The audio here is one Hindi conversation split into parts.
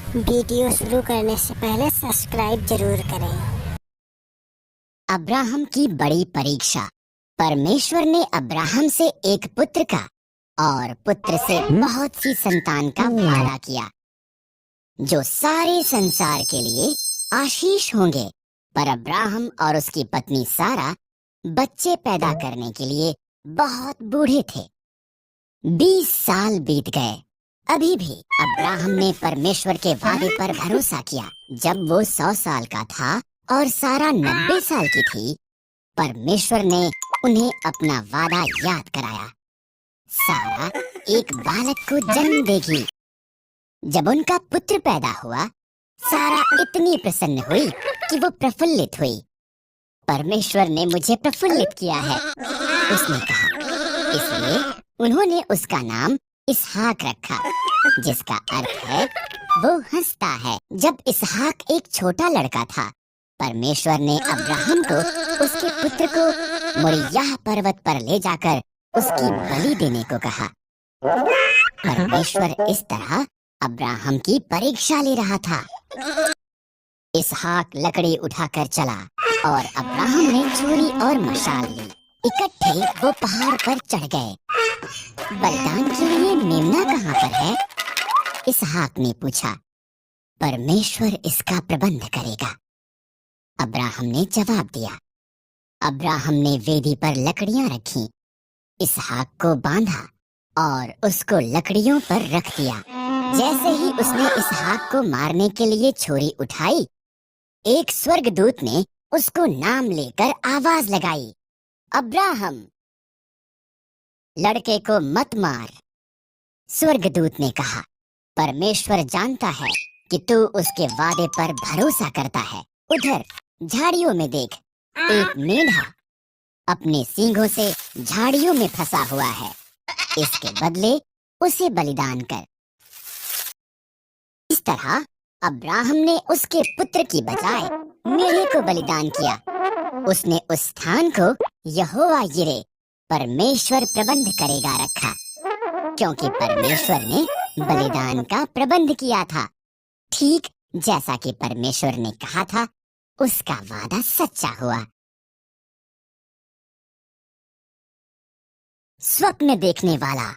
वीडियो शुरू करने से पहले सब्सक्राइब जरूर करें। अब्राहम की बड़ी परीक्षा। परमेश्वर ने अब्राहम से एक पुत्र का और पुत्र से बहुत सी संतान का वादा किया जो सारे संसार के लिए आशीष होंगे। पर अब्राहम और उसकी पत्नी सारा बच्चे पैदा करने के लिए बहुत बूढ़े थे। 20 साल बीत गए। अभी भी अब्राहम ने परमेश्वर के वादे पर भरोसा किया। जब वो 100 साल का था और सारा 90 साल की थी, परमेश्वर ने उन्हें अपना वादा याद कराया। सारा एक बालक को जन्म देगी। जब उनका पुत्र पैदा हुआ, सारा इतनी प्रसन्न हुई कि वो प्रफुल्लित हुई। परमेश्वर ने मुझे प्रफुल्लित किया है, उसने कहा। इसलिए उन्होंने उसका नाम इसहाक रखा, जिसका अर्थ है वो हंसता है। जब इसहाक एक छोटा लड़का था, परमेश्वर ने अब्राहम को उसके पुत्र को मोरिय्याह पर्वत पर ले जाकर उसकी बलि देने को कहा। परमेश्वर इस तरह अब्राहम की परीक्षा ले रहा था। इसहाक लकड़ी उठाकर चला और अब्राहम ने छुरी और मशाल ली। इकट्ठे वो पहाड़ पर चढ़ गए। बलिदान के लिए मेमना कहाँ पर है? इसहाक ने पूछा। परमेश्वर इसका प्रबंध करेगा, अब्राहम ने जवाब दिया। अब्राहम ने वेदी पर लकड़ियां रखीं, इसहाक को बांधा और उसको लकड़ियों पर रख दिया। जैसे ही उसने इसहाक को मारने के लिए छुरी उठाई, एक स्वर्गदूत ने उसको नाम लेकर आवाज लगाई, अब्राहम, लड़के को मत मार। स्वर्गदूत ने कहा, परमेश्वर जानता है कि तू उसके वादे पर भरोसा करता है। उधर झाड़ियों में देख, एक मेंढा अपने सींगों से झाड़ियों में फंसा हुआ है। इसके बदले उसे बलिदान कर। इस तरह अब्राहम ने उसके पुत्र की बजाय मेढ़े को बलिदान किया। उसने उस स्थान को यहोवा यिरे, परमेश्वर प्रबंध करेगा रखा, क्योंकि परमेश्वर ने बलिदान का प्रबंध किया था। ठीक जैसा कि परमेश्वर ने कहा था, उसका वादा सच्चा हुआ। स्वप्न देखने वाला।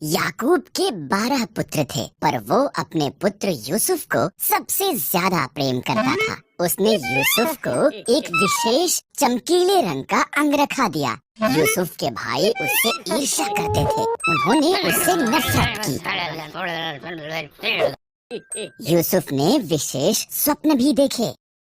याकूब के 12 पुत्र थे, पर वो अपने पुत्र यूसुफ को सबसे ज्यादा प्रेम करता था। उसने यूसुफ को एक विशेष चमकीले रंग का अंगरखा दिया। यूसुफ के भाई उससे ईर्ष्या करते थे, उन्होंने उससे नफरत की। यूसुफ ने विशेष स्वप्न भी देखे।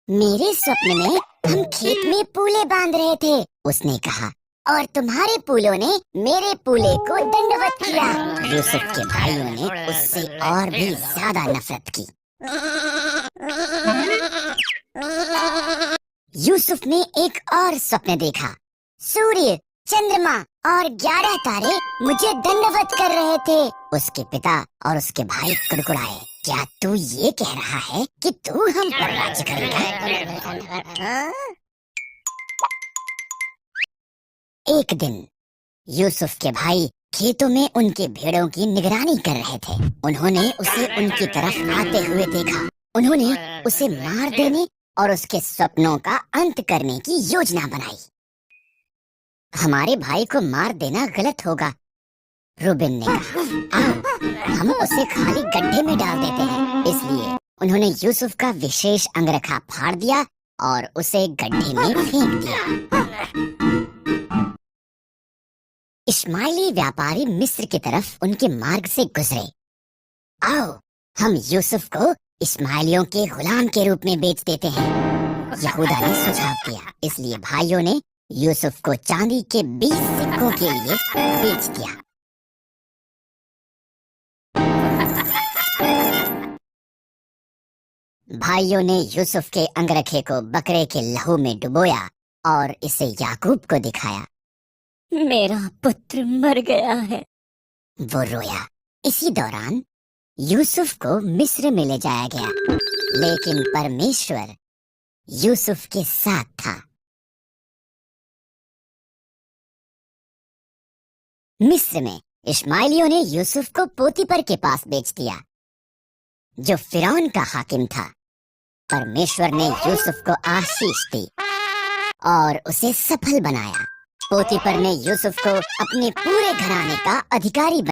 मेरे स्वप्न में हम खेत में पूले बांध रहे थे, उसने कहा, और तुम्हारे पूलों ने मेरे पूले को दंडवत किया। यूसुफ के भाइयों ने उससे और भी ज्यादा नफरत की। यूसुफ ने एक और स्वप्न देखा। सूर्य, चंद्रमा और 11 तारे मुझे दंडवत कर रहे थे। उसके पिता और उसके भाई कुड़कुड़ाए, क्या तू ये कह रहा है कि तू हम पर राज्य करेगा? एक दिन यूसुफ के भाई खेतों में उनके भेड़ों की निगरानी कर रहे थे। उन्होंने उसे उनकी तरफ आते हुए देखा। उन्होंने उसे मार देने और उसके सपनों का अंत करने की योजना बनाई। हमारे भाई को मार देना गलत होगा, रूबेन ने कहा। आओ हम उसे खाली गड्ढे में डाल देते हैं। इसलिए उन्होंने यूसुफ का विशेष अंगरखा फाड़ दिया और उसे गड्ढे में फेंक दिया। इश्माइली व्यापारी मिस्र की तरफ उनके मार्ग से गुजरे। आओ हम यूसुफ को इश्माइलियों के गुलाम के रूप में बेच देते हैं, यहूदा ने सुझाव दिया। इसलिए भाइयों ने यूसुफ को चांदी के 20 सिक्कों के लिए बेच दिया। भाइयों ने यूसुफ के अंगरखे को बकरे के लहू में डुबोया और इसे याकूब को दिखाया। मेरा पुत्र मर गया है, वो रोया। इसी दौरान यूसुफ को मिस्र में ले जाया गया, लेकिन परमेश्वर यूसुफ के साथ था। मिस्र में इस्माइलियों ने यूसुफ को पोतीपर के पास बेच दिया, जो फिरौन का हाकिम था। परमेश्वर ने यूसुफ को आशीष दी और उसे सफल बनाया। पोतीपर ने यूसुफ को अपने पूरे घराने का अधिकारी